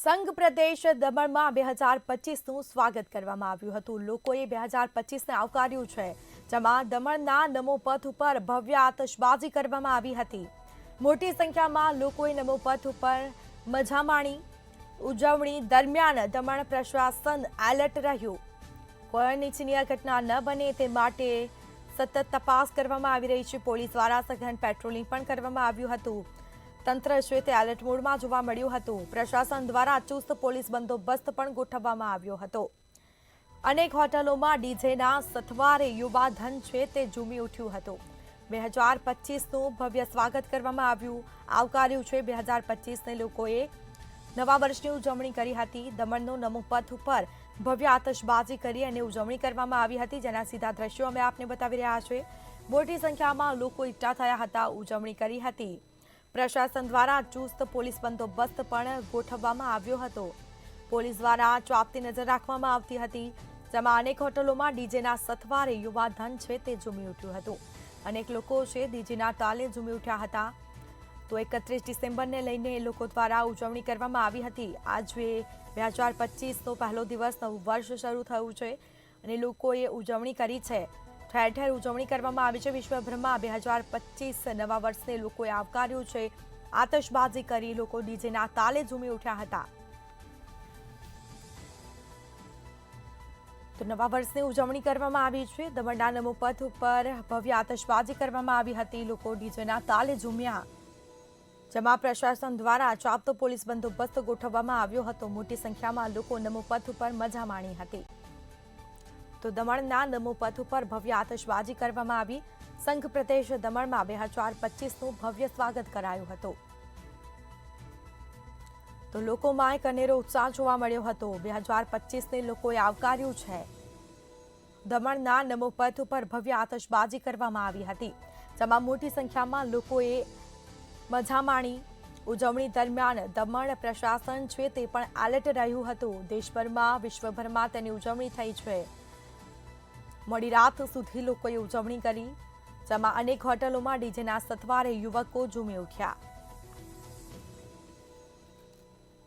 સંઘ પ્રદેશ દમણમાં 2025નું સ્વાગત કરવામાં આવ્યું હતું। લોકોએ 2025ને આવકાર્યું છે, જેમાં દમણના નમો પથ ઉપર ભવ્ય આતશબાજી કરવામાં આવી હતી। મોટી સંખ્યામાં લોકોએ નમો પથ ઉપર મજા માણી। ઉજવણી દરમિયાન દમણ પ્રશાસન એલર્ટ રહ્યું। કોઈ અનિચ્છનીય ઘટના ન બને તે માટે સતત તપાસ કરવામાં આવી રહી છે। પોલીસ દ્વારા સઘન પેટ્રોલિંગ પણ કરવામાં આવ્યું હતું। તંત્ર છે તે એલર્ટ મોડમાં જોવા મળ્યું હતું। પ્રશાસન દ્વારા ચુસ્ત પોલીસ બંદોબસ્ત પણ ગોઠવવામાં આવ્યો હતો। અનેક હોટલોમાં ડીજેના સથવારે યુવા ધન છે તે ઝૂમી ઉઠ્યું હતું। 2025નું ભવ્ય સ્વાગત કરવામાં આવ્યું, આવકાર્યું છે। 2025ને લોકોએ નવા વર્ષની ઉજવણી કરી હતી। દમણનો નમો પથ ઉપર ભવ્ય આતશબાજી કરી અને ઉજવણી કરવામાં આવી હતી, જેના સીધા દ્રશ્યો અમે આપને બતાવી રહ્યા છીએ। મોટી સંખ્યામાં લોકો એકઠા થયા હતા, ઉજવણી કરી હતી। પ્રશાસન દ્વારા ચુસ્ત પોલીસ બંદોબસ્ત પણ ગોઠવવામાં આવ્યો હતો। પોલીસ દ્વારા ચાંપતી નજર રાખવામાં આવતી હતી, જેમાં અનેક હોટલોમાં ડીજેના સથવારે યુવા ધન છે તે ઝૂમી ઉઠ્યું હતું। અનેક લોકો છે ડીજેના તાલે ઝૂમી ઉઠ્યા હતા। તો 31 ડિસેમ્બરને લઈને લોકો દ્વારા ઉજવણી કરવામાં આવી હતી। આજે 2025નો પહેલો દિવસ, નવું વર્ષ શરૂ થયું છે અને લોકોએ ઉજવણી કરી છે। ઠેર ઠેર ઉજવણી કરવામાં આવી છે। વિશ્વભરમાં 2025 નવા વર્ષને લોકોએ આવકાર્યું છે। આતશબાજી કરી લોકો ડીજેના તાલે ઝૂમી ઉઠ્યા હતા। તો નવા વર્ષની ઉજવણી કરવામાં આવી છે। દમણના નમો પથ ઉપર ભવ્ય આતશબાજી કરવામાં આવી હતી। લોકો ડીજેના તાલે ઝૂમ્યા, જેમાં પ્રશાસન દ્વારા ચાંપતો પોલીસ બંદોબસ્ત ગોઠવવામાં આવ્યો હતો। મોટી સંખ્યામાં લોકો નમો પથ ઉપર મજા માણી હતી। તો દમણના નમો પથ ઉપર ભવ્ય આતશબાજી કરવામાં આવી। સંઘ પ્રદેશ દમણમાં 2025નું ભવ્ય સ્વાગત કરાયું હતું। તો લોકોમાં એક અનેરો ઉત્સાહ જોવા મળ્યો હતો। 2025ને લોકોએ આવકાર્યું છે। દમણના નમો પથ ઉપર ભવ્ય આતશબાજી કરવામાં આવી હતી, જેમાં મોટી સંખ્યામાં લોકોએ મજા માણી। ઉજવણી દરમિયાન દમણ પ્રશાસન છે તે પણ એલર્ટ રહ્યું હતું। દેશભરમાં, વિશ્વભરમાં તેની ઉજવણી થઈ છે। મોડી રાત સુધી લોકોએ ઉજવણી કરી, જેમાં અનેક હોટલોમાં ડીજેના સથવારે યુવકો ઝૂમી ઉઠ્યા।